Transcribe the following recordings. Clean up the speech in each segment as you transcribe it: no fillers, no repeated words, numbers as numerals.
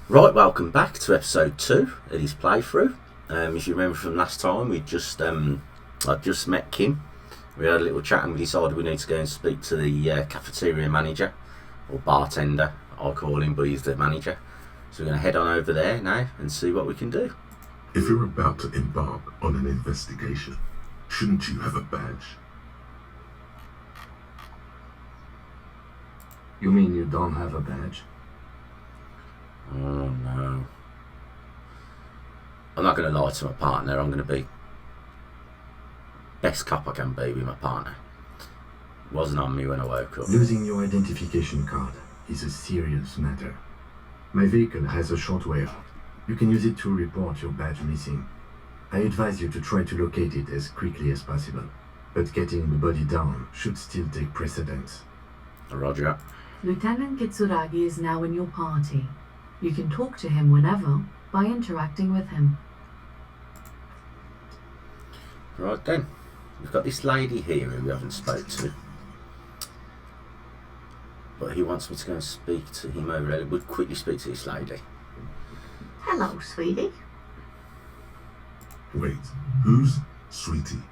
Right, welcome back to episode 2 of his playthrough. If you remember from last time, I'd just met Kim. We had a little chat and we decided we need to go and speak to the cafeteria manager, or bartender, I call him, but he's the manager. So we're going to head on over there now and see what we can do. If you're about to embark on an investigation, shouldn't you have a badge? You mean you don't have a badge? Oh no. I'm not going to lie to my partner. I'm going to be best cop I can be with my partner. It wasn't on me when I woke up. Losing your identification card is a serious matter. My vehicle has a short way out. You can use it to report your badge missing. I advise you to try to locate it as quickly as possible, but getting the body down should still take precedence. Roger. Lieutenant Kitsuragi is now in your party. You can talk to him whenever by interacting with him. Right then, we've got this lady here who we haven't spoke to. But he wants me to go and speak to him over there. We'll quickly speak to this lady. Hello, sweetie. Wait, who's Sweetie?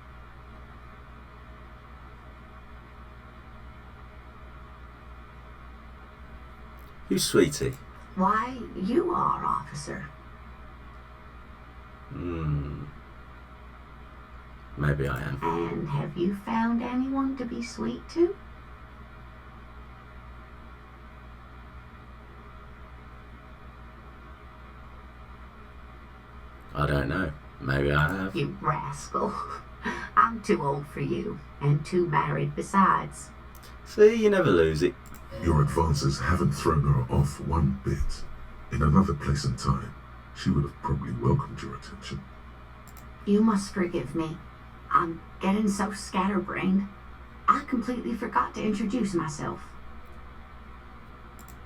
Who's Sweetie? Why, you are, officer. Maybe I am. And have you found anyone to be sweet to? I don't know. Maybe I have. You rascal. I'm too old for you, and too married besides. See, you never lose it. Your advances haven't thrown her off one bit. In another place and time, she would have probably welcomed your attention. You must forgive me. I'm getting so scatterbrained. I completely forgot to introduce myself.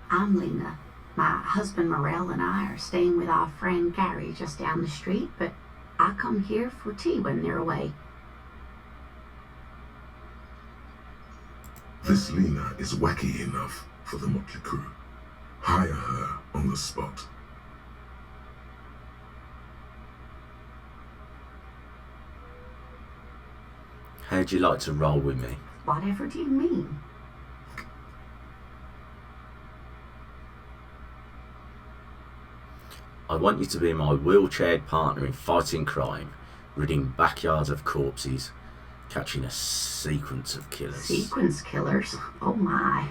I'm Lena. My husband Morel and I are staying with our friend Gary just down the street, but I come here for tea when they're away. This Lena is wacky enough for the motley crew. Hire her on the spot. How'd you like to roll with me? Whatever do you mean? I want you to be my wheelchaired partner in fighting crime, ridding backyards of corpses, catching a sequence of killers. Sequence killers? Oh my.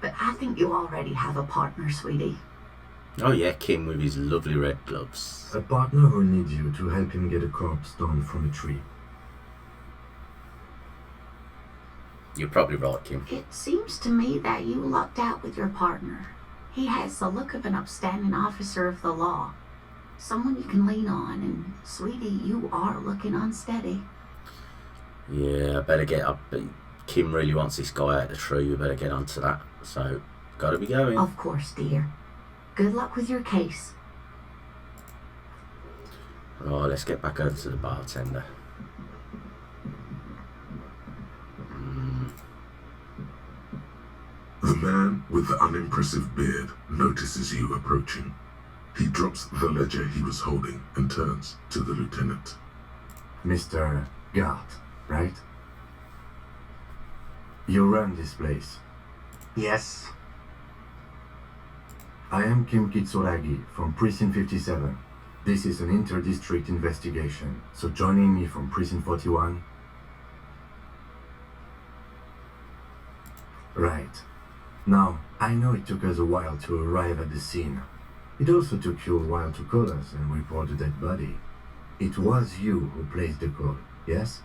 But I think you already have a partner, sweetie. Oh yeah, Kim with his lovely red gloves. A partner who needs you to help him get a corpse down from a tree. You're probably right, Kim. It seems to me that you lucked out with your partner. He has the look of an upstanding officer of the law. Someone you can lean on, and sweetie, you are looking unsteady. Yeah, I better get up. Kim really wants this guy out of the tree. We better get onto that. So, gotta be going. Of course, dear. Good luck with your case. Right, let's get back over to the bartender. The man with the unimpressive beard notices you approaching. He drops the ledger he was holding and turns to the lieutenant. Mr. Gart, right? You run this place. Yes. I am Kim Kitsuragi from Precinct 57. This is an inter-district investigation, so joining me from Precinct 41? Right. Now, I know it took us a while to arrive at the scene. It also took you a while to call us and report the dead body. It was you who placed the call, yes?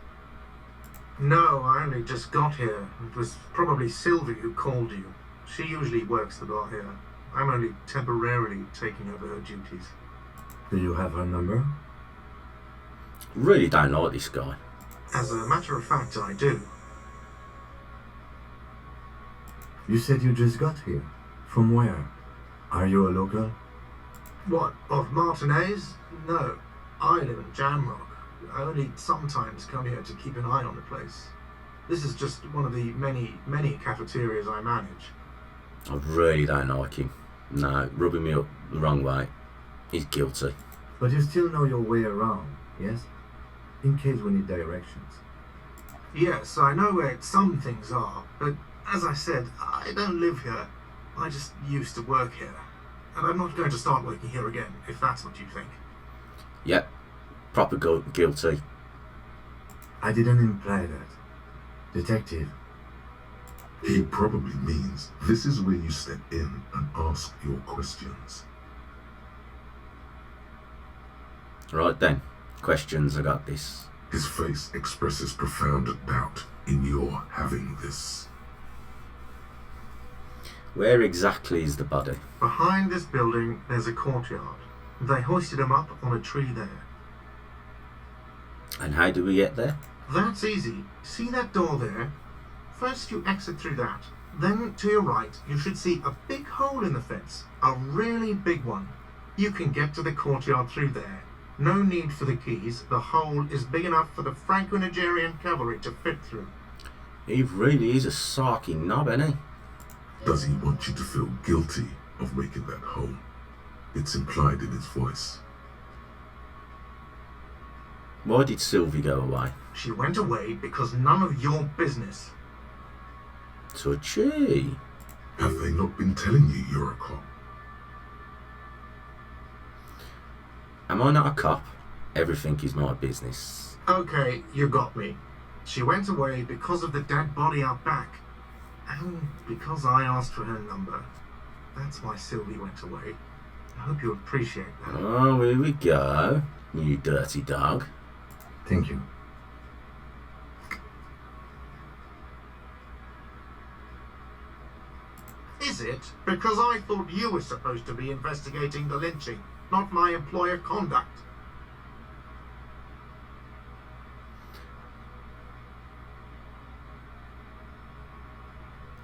No, I only just got here. It was probably Sylvie who called you. She usually works the bar here. I'm only temporarily taking over her duties. Do you have her number? Really don't like this guy. As a matter of fact, I do. You said you just got here. From where? Are you a local? What, of Martinez? No. I live in Jamrock. I only sometimes come here to keep an eye on the place. This is just one of the many cafeterias I manage. I really don't like him. No, rubbing me up the wrong way. He's guilty. But you still know your way around, yes? In case we need directions. Yes, I know where some things are, but as I said, I don't live here. I just used to work here. And I'm not going to start working here again, if that's what you think. Yep, proper guilty. I didn't imply that. Detective, He probably means this is where you step in and ask your questions. Right then, questions, I got this. His face expresses profound doubt in your having this. Where exactly is the body? Behind this building, there's a courtyard. They hoisted him up on a tree there. And how do we get there? That's easy. See that door there? First you exit through that. Then to your right, you should see a big hole in the fence. A really big one. You can get to the courtyard through there. No need for the keys. The hole is big enough for the Franco-Nigerian cavalry to fit through. He really is a sarky knob, ain't he? Does he want you to feel guilty of making that hole? It's implied in his voice. Why did Sylvie go away? She went away because none of your business. Touchy. Have they not been telling you you're a cop? Am I not a cop? Everything is my business. Okay, you got me. She went away because of the dead body out back. And because I asked for her number. That's why Sylvie went away. I hope you appreciate that. Oh, here we go. You dirty dog. thank you. Is it? Because I thought you were supposed to be investigating the lynching, not my employer conduct.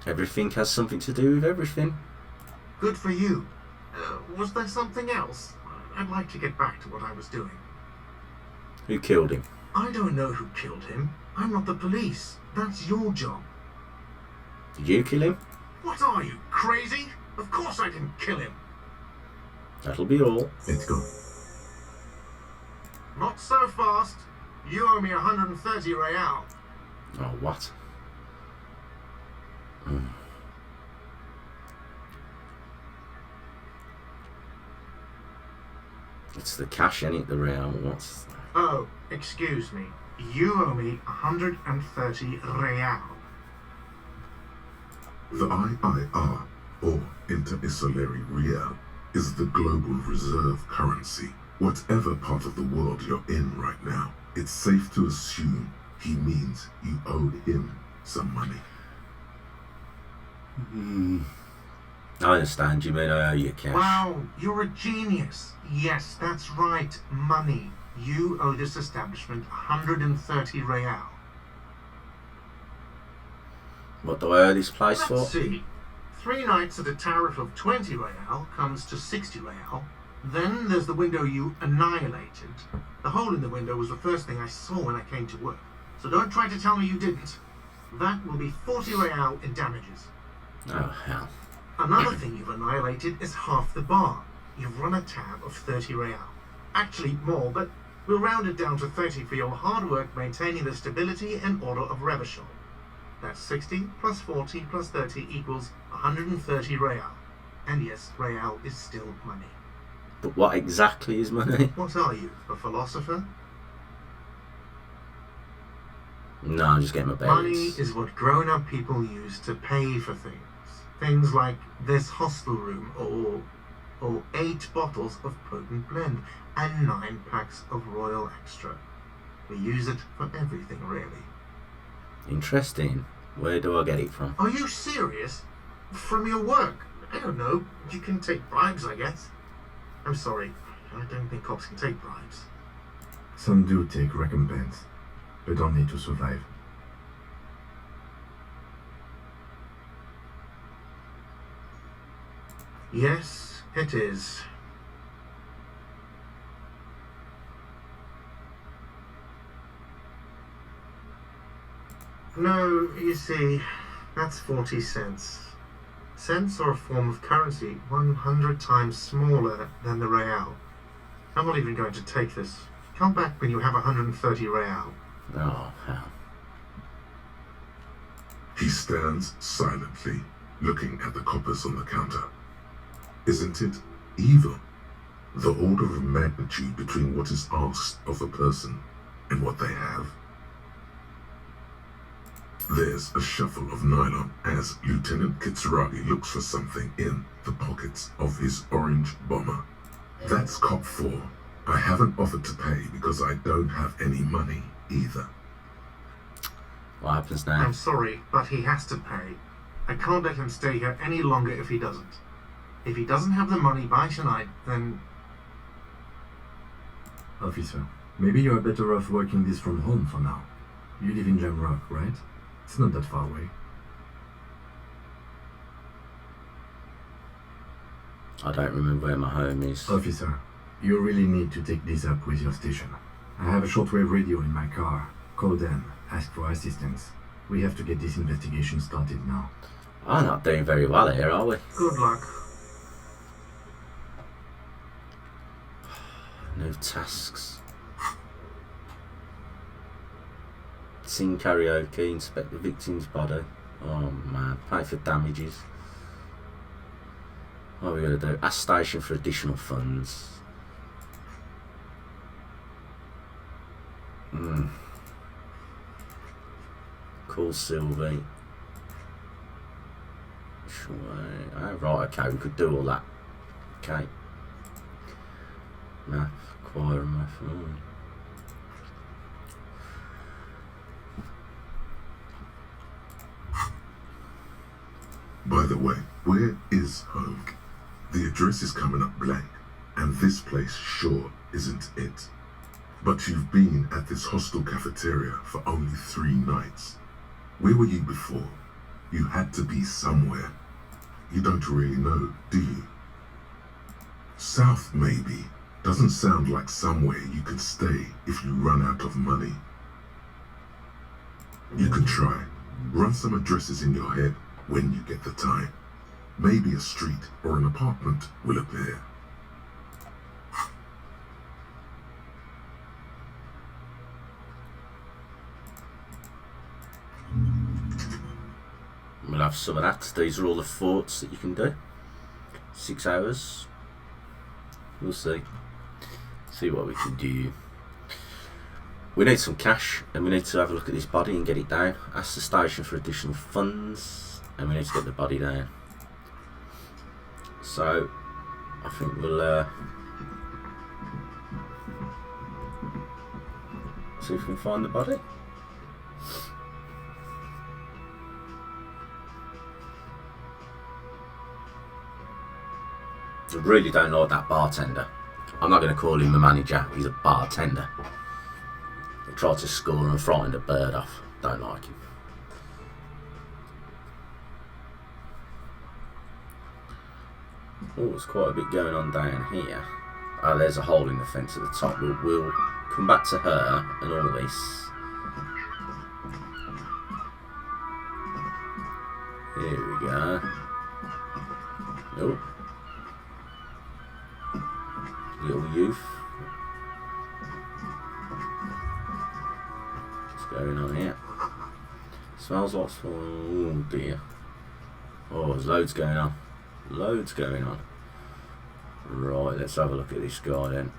Everything has something to do with everything. Good for you. Was there something else? I'd like to get back to what I was doing. Who killed him? I don't know who killed him. I'm not the police. That's your job. Did you kill him? What are you, crazy? Of course I didn't kill him. That'll be all. Let's go. Not so fast. You owe me 130 real. Oh, what? It's the cash, ain't it? The real. What's... Oh, excuse me. You owe me 130 real. The IIR, or Inter-Isolary Real, is the global reserve currency. Whatever part of the world you're in right now, it's safe to assume he means you owe him some money. I understand you mean I owe you cash. Wow, you're a genius. Yes, that's right. Money. You owe this establishment 130 real. What do I owe this place for? Let's see. 3 nights at a tariff of 20 real comes to 60 real. Then there's the window you annihilated. The hole in the window was the first thing I saw when I came to work. So don't try to tell me you didn't. That will be 40 real in damages. Oh, hell. Another thing you've annihilated is half the bar. You've run a tab of 30 real. Actually more, but we'll round it down to 30 for your hard work maintaining the stability and order of Revachol. That's 60 plus 40 plus 30 equals 130 real. And yes, real is still money. But what exactly is money? What are you, a philosopher? No, I'm just getting my Money bearings. is what grown-up people use to pay for things. Things like this hostel room, or 8 bottles of potent blend, and 9 packs of Royal Extra. We use it for everything, really. Interesting. Where do I get it from? Are you serious? From your work? I don't know. You can take bribes, I guess. I'm sorry. I don't think cops can take bribes. Some do take recompense, but only to survive. Yes, it is. No, you see, that's 40 cents. Cents are a form of currency 100 times smaller than the real. I'm not even going to take this. Come back when you have 130 real. Oh, hell. He stands silently, looking at the coppers on the counter. Isn't it evil? The order of magnitude between what is asked of a person and what they have. There's a shuffle of nylon as Lieutenant Kitsuragi looks for something in the pockets of his orange bomber. That's cop 4. I haven't offered to pay because I don't have any money either. What happens now? I'm sorry, but he has to pay. I can't let him stay here any longer if he doesn't. If he doesn't have the money by tonight, then... Officer, maybe you are better off working this from home for now. You live in Jamrock, right? It's not that far away. I don't remember where my home is. Officer, you really need to take this up with your station. I have a shortwave radio in my car. Call them, ask for assistance. We have to get this investigation started now. I'm not doing very well here, are we? Good luck. No tasks. Sing karaoke, inspect the victim's body. Oh man, pay for damages. What are we going to do? Ask station for additional funds. Call Sylvie. Sure. Oh, right, okay, we could do all that. Okay. Math, choir, math. By the way, where is home? The address is coming up blank, and this place sure isn't it. But you've been at this hostel cafeteria for only 3 nights. Where were you before? You had to be somewhere. You don't really know, do you? South, maybe. Doesn't sound like somewhere you could stay if you run out of money. You can try. Run some addresses in your head when you get the time. Maybe a street or an apartment will appear. We'll have some of that. These are all the forts that you can do. 6 hours. We'll see. See what we can do. We need some cash, and we need to have a look at this body and get it down. Ask the station for additional funds, and we need to get the body down. So, I think we'll see if we can find the body. I really don't like that bartender. I'm not going to call him the manager, he's a bartender. He tried to score and frightened a bird off. Don't like him. Oh, there's quite a bit going on down here. Oh, there's a hole in the fence at the top. We'll come back to her and all this. Here we go. Oh. Little youth. What's going on here? Smells like... oh dear. Oh, there's loads going on. Loads going on. Right, let's have a look at this guy then.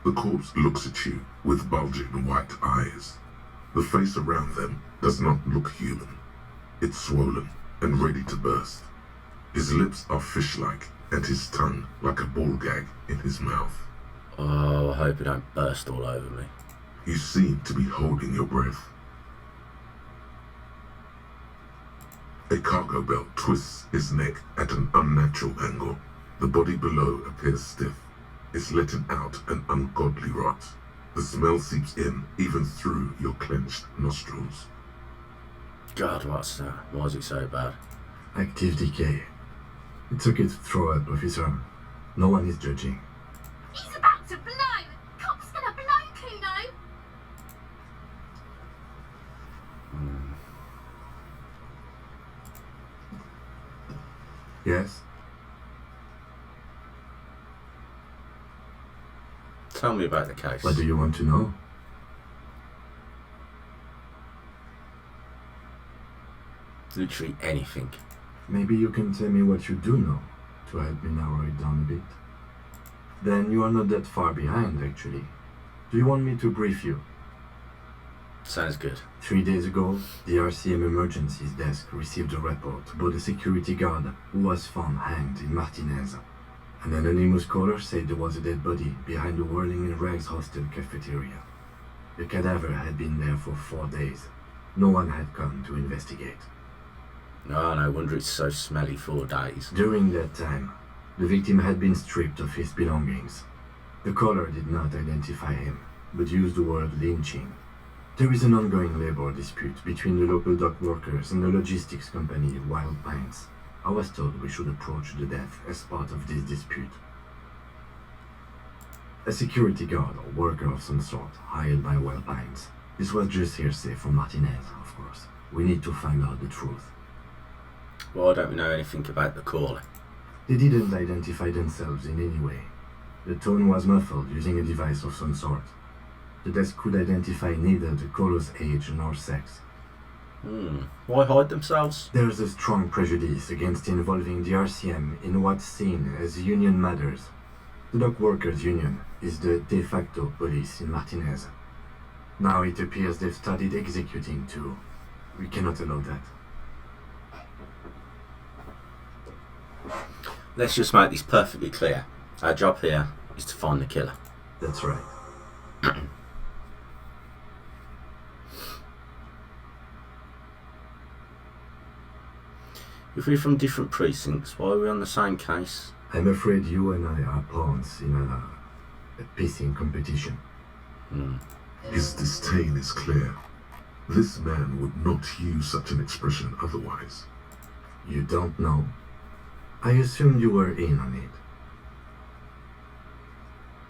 The corpse looks at you with bulging white eyes. The face around them does not look human. It's swollen and ready to burst. His lips are fish-like and his tongue like a ball gag in his mouth. Oh, I hope it don't burst all over me. You seem to be holding your breath. A cargo belt twists his neck at an unnatural angle. The body below appears stiff. It's letting out an ungodly rot. The smell seeps in even through your clenched nostrils. God, what's that? Why is it so bad? Active decay. It's okay to throw up, officer. No one is judging. He's about to blow! Cop's gonna blow, Kuno! Yes? Tell me about the case. What do you want to know? Literally anything. Maybe you can tell me what you do know to help me narrow it down a bit. Then you are not that far behind, actually. Do you want me to brief you? Sounds good. 3 days ago, the RCM Emergencies Desk received a report about a security guard who was found hanged in Martinez. An anonymous caller said there was a dead body behind the Whirling in Rags hostel cafeteria. The cadaver had been there for 4 days. No one had come to investigate. Oh, no wonder it's so smelly 4 days. During that time, the victim had been stripped of his belongings. The caller did not identify him, but used the word lynching. There is an ongoing labor dispute between the local dock workers and the logistics company Wild Pines. I was told we should approach the death as part of this dispute. A security guard or worker of some sort, hired by Wild Pines. This was just hearsay from Martinez, of course. We need to find out the truth. Why don't we know anything about the caller? They didn't identify themselves in any way. The tone was muffled using a device of some sort. The desk could identify neither the caller's age nor sex. Why hide themselves? There's a strong prejudice against involving the RCM in what's seen as union matters. The dock workers' union is the de facto police in Martinez. Now it appears they've started executing too. We cannot allow that. Let's just make this perfectly clear. Our job here is to find the killer. That's right. If we're from different precincts, why are we on the same case? I'm afraid you and I are pawns in a pissing competition. His disdain is clear. This man would not use such an expression otherwise. You don't know? I assumed you were in on it.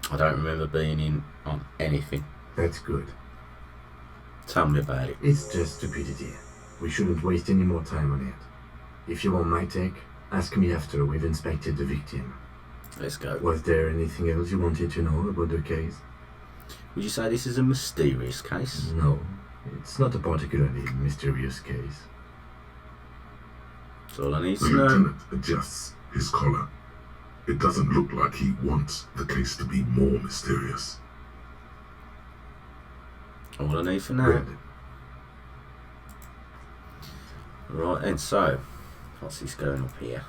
I don't remember being in on anything. That's good. Tell me about it. It's just stupidity. We shouldn't waste any more time on it. If you want my take, ask me after we've inspected the victim. Let's go. Was there anything else you wanted to know about the case? Would you say this is a mysterious case? No, it's not a particularly mysterious case. That's all I need The to know. lieutenant adjusts his collar. It doesn't look like he wants the case to be more mysterious. All I need for now. Good. Right, and so, what's this going up here?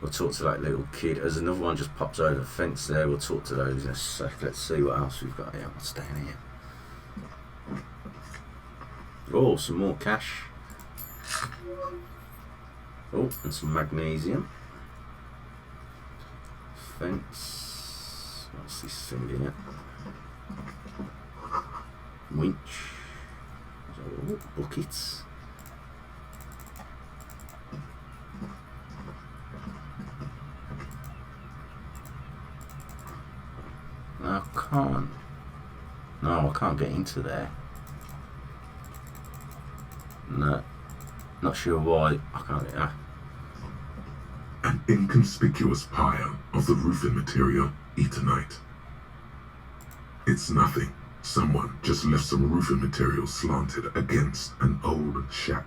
We'll talk to that little kid. As another one just pops over the fence there, we'll talk to those in a sec. Let's see what else we've got here. What's down here? Oh, some more cash. Oh, and some magnesium. Fence. What's this thing here? Winch. Oh, buckets. I can't. No, I can't get into there. No. Not sure why I can't get that. An inconspicuous pile of the roofing material, Eternite. It's nothing. Someone just left some roofing material slanted against an old shack.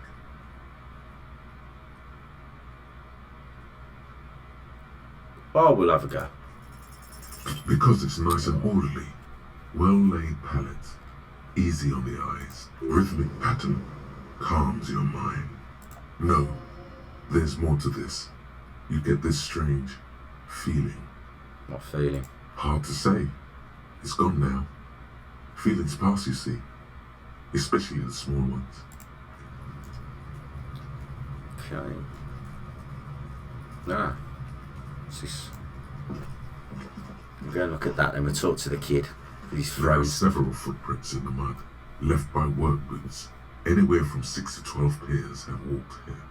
Oh, we'll have a go. Because it's nice and orderly. Well-laid pallets, easy on the eyes, rhythmic pattern, calms your mind. No, there's more to this. You get this strange feeling. What feeling? Hard to say. It's gone now. Feelings pass, you see. Especially the small ones. Okay. Ah. What's this? We'll go and look at that, then we'll talk to the kid. He's There are frozen. several footprints in the mud, left by work boots. Anywhere from 6 to 12 pairs have walked here.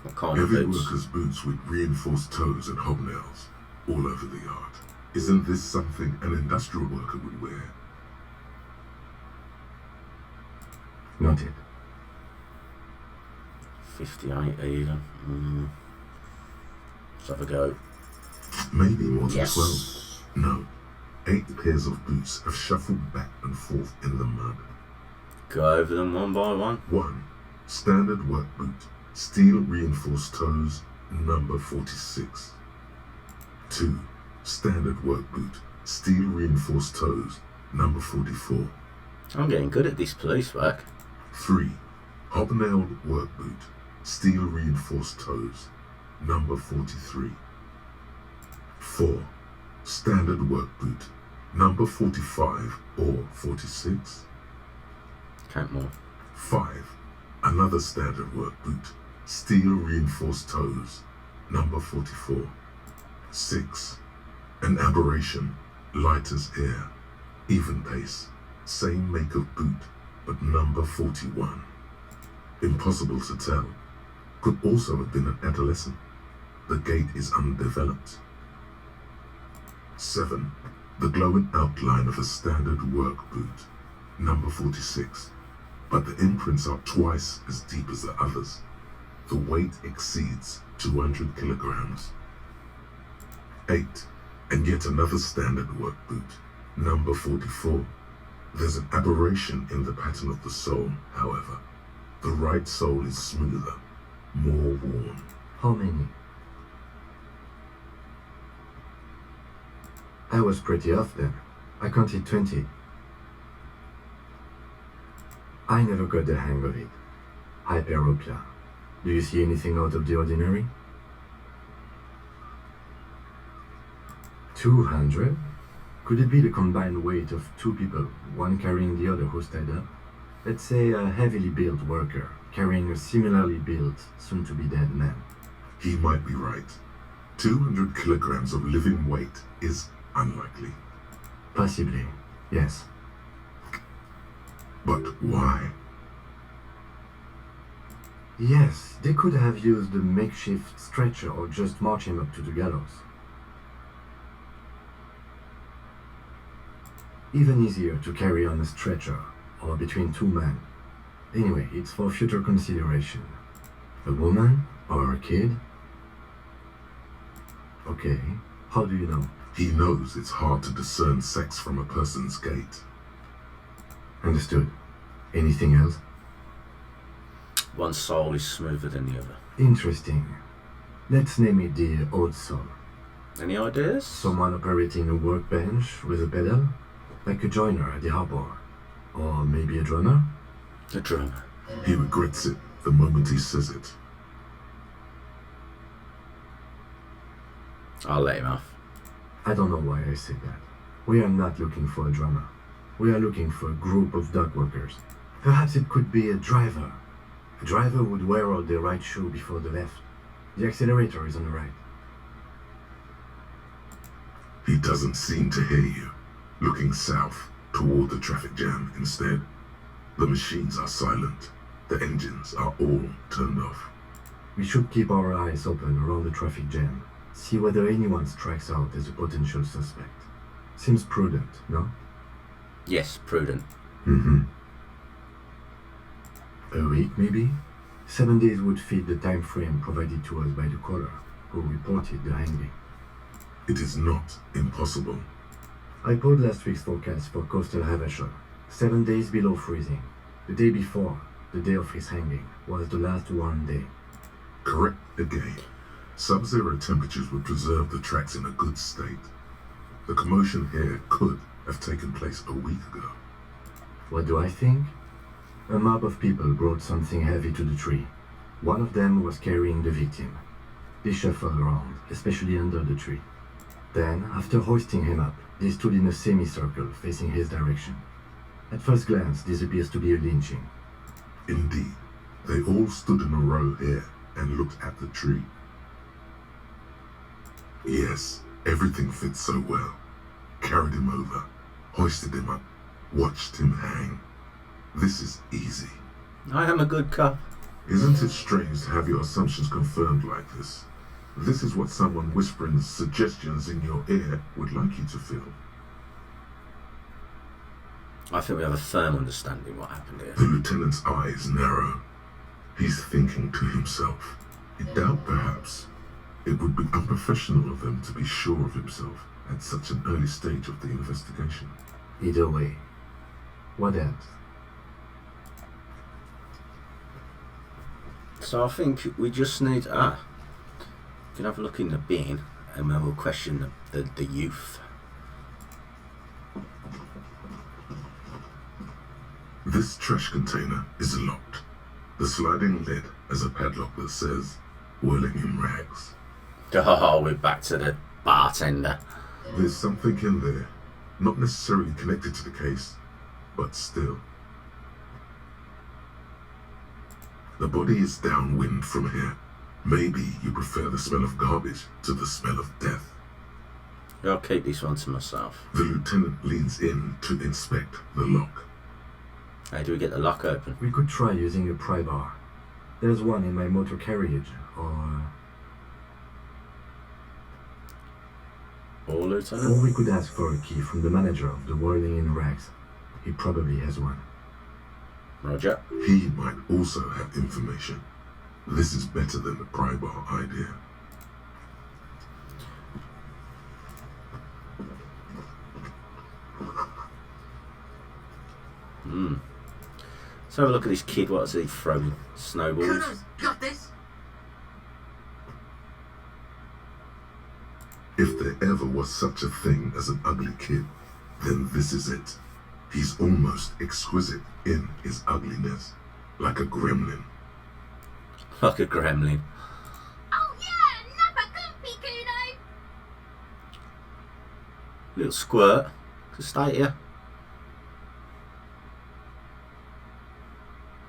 What kind of Heavy boots? workers' boots with reinforced toes and hobnails, all over the yard. Isn't this something an industrial worker would wear? Noted. 58 even. Let's have a go. Maybe more than Yes. 12. No. 8 pairs of boots have shuffled back and forth in the mud. Go over them one by one. 1. Standard work boot. Steel reinforced toes, number 46. 2. Standard work boot. Steel reinforced toes, number 44. I'm getting good at this police work. 3. Hobnailed work boot. Steel reinforced toes, number 43. 4. Standard work boot. Number 45 or 46. Count more. 5. Another standard work boot. Steel reinforced toes, number 44. 6. An aberration, light as air, even pace, same make of boot, but number 41. Impossible to tell. Could also have been an adolescent. The gait is undeveloped. 7. The glowing outline of a standard work boot, number 46. But the imprints are twice as deep as the others. The weight exceeds 200 kilograms. 8. And yet another standard work boot, number 44. There's an aberration in the pattern of the sole, however. The right sole is smoother, more worn. How many? I was pretty off then. I counted 20. I never got the hang of it. Hyperopia. Do you see anything out of the ordinary? 200? Could it be the combined weight of 2 people, one carrying the other who's tied up? Let's say a heavily built worker carrying a similarly built, soon-to-be-dead man. He might be right. 200 kilograms of living weight is unlikely. Possibly, yes. But why? Yes, they could have used a makeshift stretcher or just march him up to the gallows. Even easier to carry on a stretcher or between 2 men. Anyway, it's for future consideration. A woman or a kid? Okay, how do you know? He knows it's hard to discern sex from a person's gait. Understood. Anything else? One sole is smoother than the other. Interesting. Let's name it the odd sole. Any ideas? Someone operating a workbench with a pedal? Like a joiner at the harbor. Or maybe a drummer? A drummer. He regrets it the moment he says it. I'll let him off. I don't know why I said that. We are not looking for a drummer. We are looking for a group of dock workers. Perhaps it could be a driver. A driver would wear out the right shoe before the left. The accelerator is on the right. He doesn't seem to hear you. Looking south, toward the traffic jam instead. The machines are silent. The engines are all turned off. We should keep our eyes open around the traffic jam. See whether anyone strikes out as a potential suspect. Seems prudent, no? Yes, prudent. Mm-hmm. A week, maybe? 7 days would fit the time frame provided to us by the caller, who reported the hanging. It is not impossible. I pulled last week's forecast for coastal Havasham. 7 days below freezing. The day before, the day of his hanging, was the last one day. Correct again. Sub-zero temperatures would preserve the tracks in a good state. The commotion here could have taken place a week ago. What do I think? A mob of people brought something heavy to the tree. One of them was carrying the victim. They shuffled around, especially under the tree. Then, after hoisting him up, they stood in a semicircle facing his direction. At first glance, this appears to be a lynching. Indeed, they all stood in a row here and looked at the tree. Yes, everything fits so well. Carried him over, hoisted him up, watched him hang. This is easy. I am a good cop. Isn't it strange to have your assumptions confirmed like this? This is what someone whispering suggestions in your ear would like you to feel. I think we have a firm understanding what happened here. The lieutenant's eyes narrow. He's thinking to himself. I doubt, perhaps, it would be unprofessional of them to be sure of himself at such an early stage of the investigation. Either way, what else? So I think we just need... we can have a look in the bin and then we'll question the youth. This trash container is locked. The sliding lid has a padlock that says, "Whirling in rags." Oh, we're back to the bartender. There's something in there, not necessarily connected to the case, but still. The body is downwind from here. Maybe you prefer the smell of garbage to the smell of death. I'll keep this one to myself. The lieutenant leans in to inspect the lock. How do we get the lock open? We could try using a pry bar. There's one in my motor carriage, or Lieutenant? we could ask for a key from the manager of the Whirling in Rags. He probably has one. Roger. He might also have information. This is better than the pry bar idea. Let's have a look at this kid. What's he throwing? Snowballs? Kudos, got this. If there ever was such a thing as an ugly kid, then this is it. He's almost exquisite in his ugliness, like a gremlin. Like a gremlin. Oh yeah, nappa comfy, Kuno. Little squirt. Just stay here.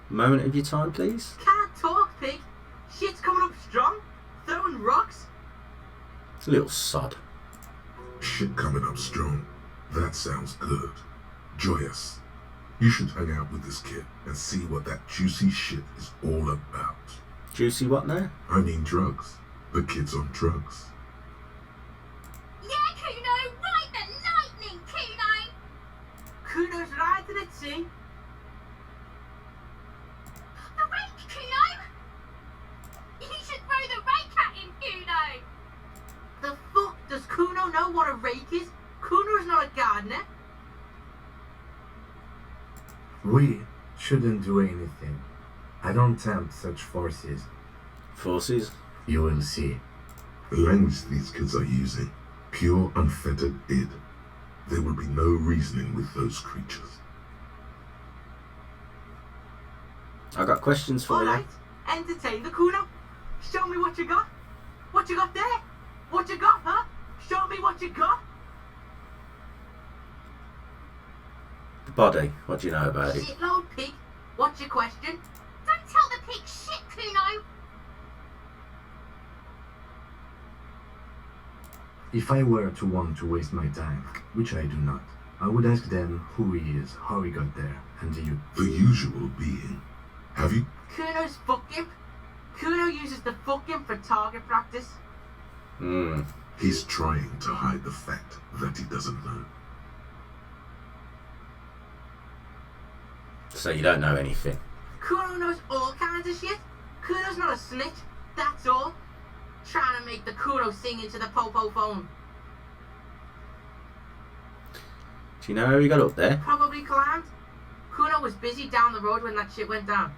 Moment of your time, please. Can't talk, pig. Shit's coming up strong. Throwing rocks. Little sod. Shit coming up strong. That sounds good. Joyous. You should hang out with this kid and see what that juicy shit is all about. Juicy what now? I mean drugs. The kid's on drugs. Yeah, Kuno, ride the lightning, Kuno. Kuno's riding it, see? The rake, Kuno. You should throw the rake at him, Kuno. The fuck does Kuno know what a rake is? Kuno's not a gardener. We shouldn't do anything. I don't tempt such forces. Forces? You will see. The language these kids are using, pure unfettered id. There will be no reasoning with those creatures. I got questions for you. Alright, entertain the Kuno. Show me what you got. What you got there? What you got, huh? Show me what you got. The body. What do you know about it? Shitload pig. What's your question? Don't tell the pig shit, Kuno. If I were to want to waste my time, which I do not, I would ask them who he is, how he got there, and you. The usual being. Have you? Kuno's fucking. Kuno uses the fucking for target practice. He's trying to hide the fact that he doesn't know. So you don't know anything. Kuno knows all kinds of shit. Kuno's not a snitch, that's all. Trying to make the Kuno sing into the popo phone. Do you know how he got up there? Probably climbed. Kuno was busy down the road when that shit went down.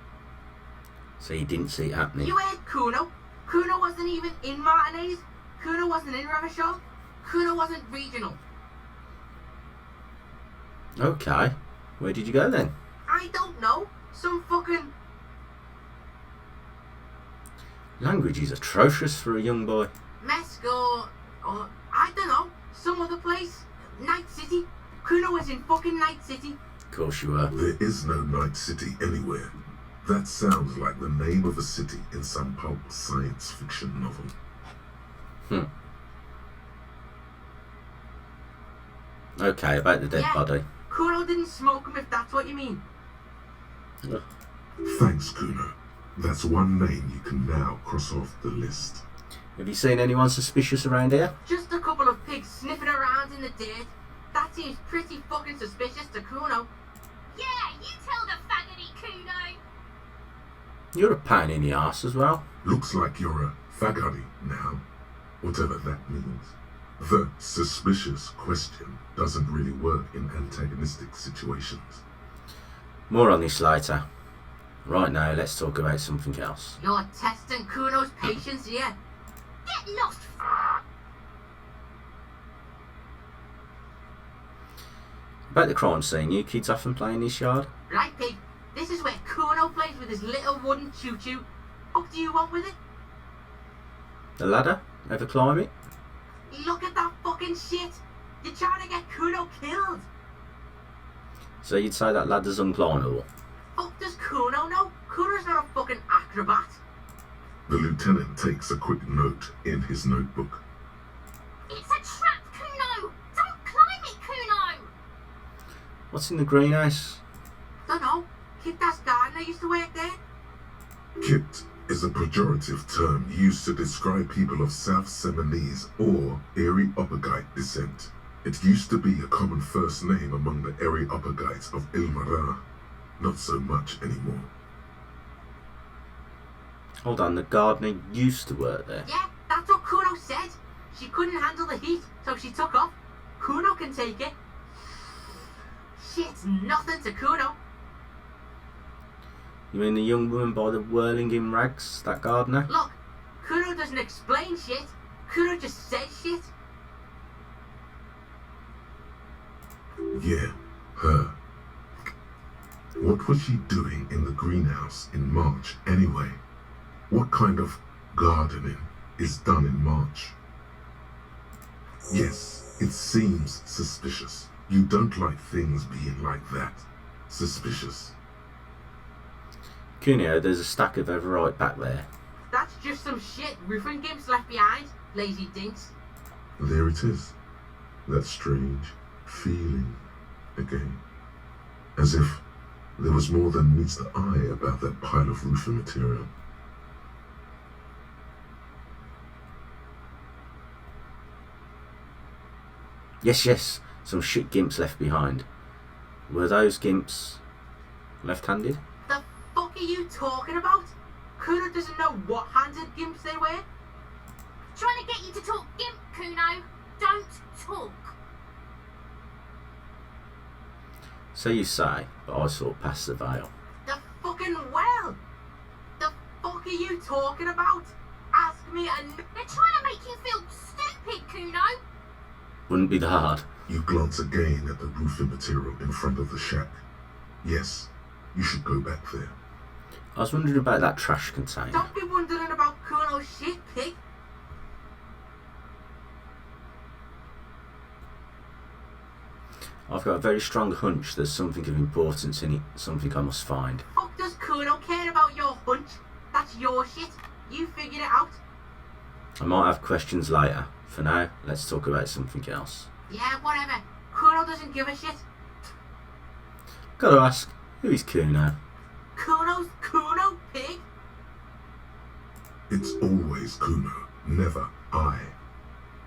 So you didn't see it happening. You heard Kuno. Kuno wasn't even in Martinez. Kuno wasn't in Revachol. Kuno wasn't regional. Okay. Where did you go then? I don't know. Some fucking... Language is atrocious for a young boy. Mesco, or I don't know, some other place. Night City. Kuno was in fucking Night City. Of course you were. There is no Night City anywhere. That sounds like the name of a city in some pulp science fiction novel. Okay, about the dead Yeah. body. Kuno didn't smoke him, if that's what you mean. Thanks, Kuno. That's one name you can now cross off the list. Have you seen anyone suspicious around here? Just a couple of pigs sniffing around in the dirt. That seems pretty fucking suspicious to Kuno. Yeah, you tell the faggoty Kuno. You're a pain in the arse as well. Looks like you're a faggoty now, whatever that means. The suspicious question doesn't really work in antagonistic situations. More on this later. Right now, let's talk about something else. You're testing Kuno's patience here. Get lost. About the crime scene, you kids often play in this yard? Right, Pig. This is where Kuno plays with his little wooden choo-choo. What do you want with it? The ladder? Ever climb it? Look at that fucking shit. You're trying to get Kuno killed. So you'd say that ladder's unclimbable? Fuck does Kuno know? Kuno's not a fucking acrobat. The lieutenant takes a quick note in his notebook. It's a trap, Kuno. Don't climb it, Kuno. What's in the greenhouse? Dunno. Kid Das Gardner used to work there. Kit is a pejorative term used to describe people of South Seminese or Erie-Uppergite descent. It used to be a common first name among the Erie-Uppergites of Ilmara. Not so much anymore. Hold on, the gardener used to work there. Yeah, that's what Kuno said. She couldn't handle the heat, so she took off. Kuno can take it. Shit's nothing to Kuno. You mean the young woman by the whirling in rags, that gardener? Look, Kuno doesn't explain shit. Kuno just says shit. Yeah, her. What was she doing in the greenhouse in March anyway? What kind of gardening is done in March? Yes, it seems suspicious. You don't like things being like that. Suspicious. Cuneo, there's a stack of Everite back there. That's just some shit roofing gimps left behind. Lazy dinks. There it is. That strange feeling again. As if there was more than meets the eye about that pile of roofing material. Yes, some shit gimps left behind. Were those gimps left-handed? The fuck are you talking about? Kuno doesn't know what handed gimps they were. Trying to get you to talk gimp, Kuno. Don't talk. So you say, but I saw past the veil. The fucking well. The fuck are you talking about? Ask me and... They're trying to make you feel stupid, Kuno. Wouldn't be that hard. You glance again at the roofing material in front of the shack. Yes, you should go back there. I was wondering about that trash container. Don't be wondering about Kuno's shit, pig. I've got a very strong hunch there's something of importance in it, something I must find. Fuck does Kuno care about your hunch? That's your shit. You figured it out. I might have questions later. For now, let's talk about something else. Yeah, whatever. Kuno doesn't give a shit. Gotta ask, who is Kuno? Kuno's Kuno, pig. It's always Kuno, never I.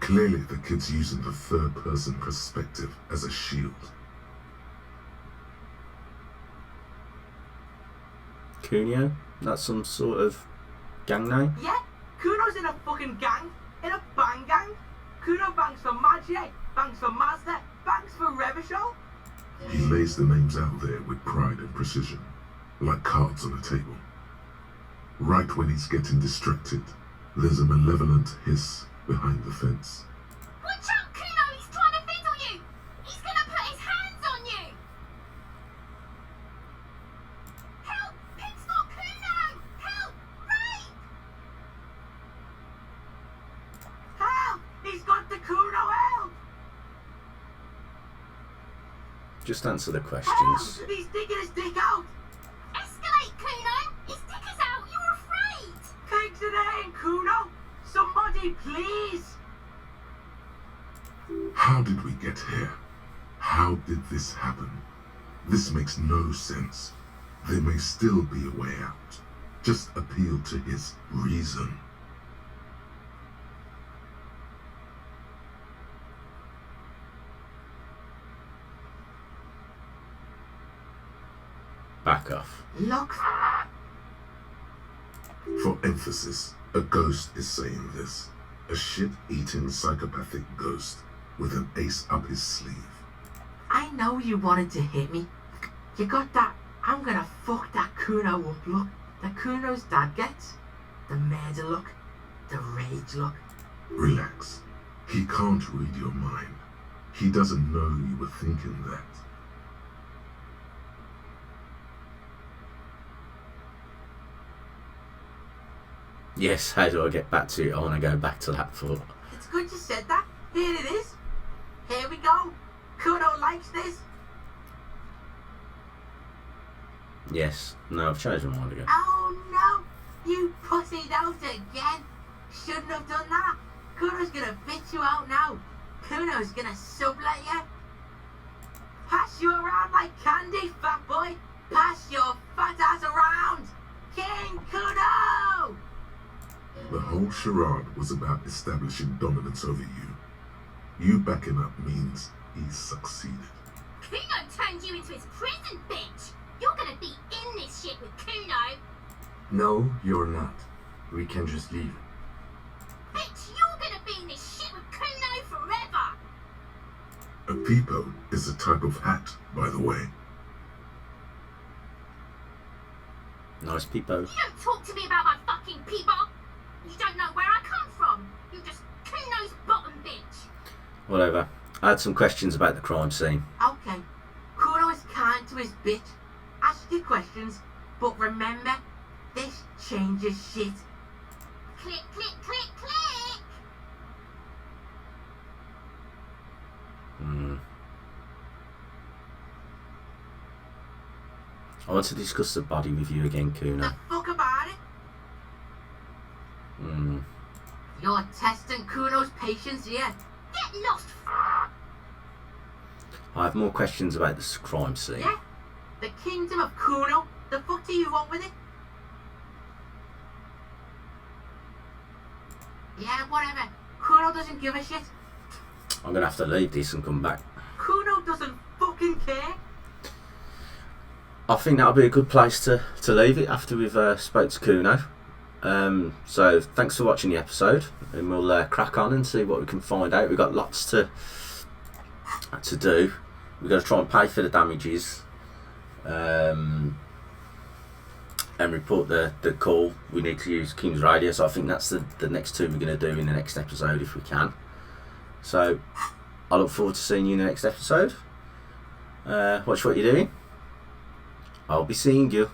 Clearly the kid's using the third-person perspective as a shield. Cuneo? That's some sort of gang name? Yeah, Kuno's in a fucking gang. In a bang gang. Kuno bangs for Magier, bangs for Mazda, bangs for Revachol. He lays the names out there with pride and precision, like cards on a table. Right when he's getting distracted, there's a malevolent hiss behind the fence. Watch out, Kuno! He's trying to fiddle you! He's gonna put his hands on you! Help! It's not Kuno! Help! Rape! Help! He's got the Kuno help! Just answer the Help! questions. He's digging his dick out! Escalate, Kuno! His dick is out! You're afraid! Pigs in aim, Kuno! Somebody, please! How did we get here? How did this happen? This makes no sense. There may still be a way out. Just appeal to his reason. Back off. Look. For emphasis, a ghost is saying this. A shit-eating psychopathic ghost with an ace up his sleeve. I know you wanted to hit me. You got that I'm gonna fuck that Kuno up look that Kuno's dad gets. The murder look. The rage look. Relax. He can't read your mind. He doesn't know you were thinking that. Yes, how do I get back to it? I want to go back to that thought. It's good you said that. Here it is. Here we go. Kuno likes this. Yes. No, I've changed my mind again. Oh no! You pussied out again. Shouldn't have done that. Kuno's gonna bitch you out now. Kuno's gonna sublet you. Pass you around like candy, fat boy. Pass your fat ass around. King Kuno! The whole charade was about establishing dominance over you. You backing up means he's succeeded. Kuno turned you into his prison, bitch. You're gonna be in this shit with Kuno. No, you're not. We can just leave. Bitch, you're gonna be in this shit with Kuno forever. A peepo is a type of hat, by the way. Nice peepo. You don't talk to me about my fucking people. You don't know where I come from. You're just Kuno's bottom bitch. Whatever. I had some questions about the crime scene. Okay. Kuno is kind to his bitch. Ask your questions, but remember, this changes shit. Click, click, click, click. I want to discuss the body with you again, Kuno. The fuck about it? You're testing Kuno's patience here. Get lost. I have more questions about this crime scene. Yeah? The kingdom of Kuno? The fuck do you want with it? Yeah, whatever. Kuno doesn't give a shit. I'm going to have to leave this and come back. Kuno doesn't fucking care. I think that'll be a good place to leave it after we've spoke to Kuno. So thanks for watching the episode, and we'll crack on and see what we can find out. We've got lots to do. We've got to try and pay for the damages, and report the call. We need to use King's Radio, so I think that's the next two we're going to do in the next episode if we can. So I look forward to seeing you in the next episode. Watch what you're doing. I'll be seeing you.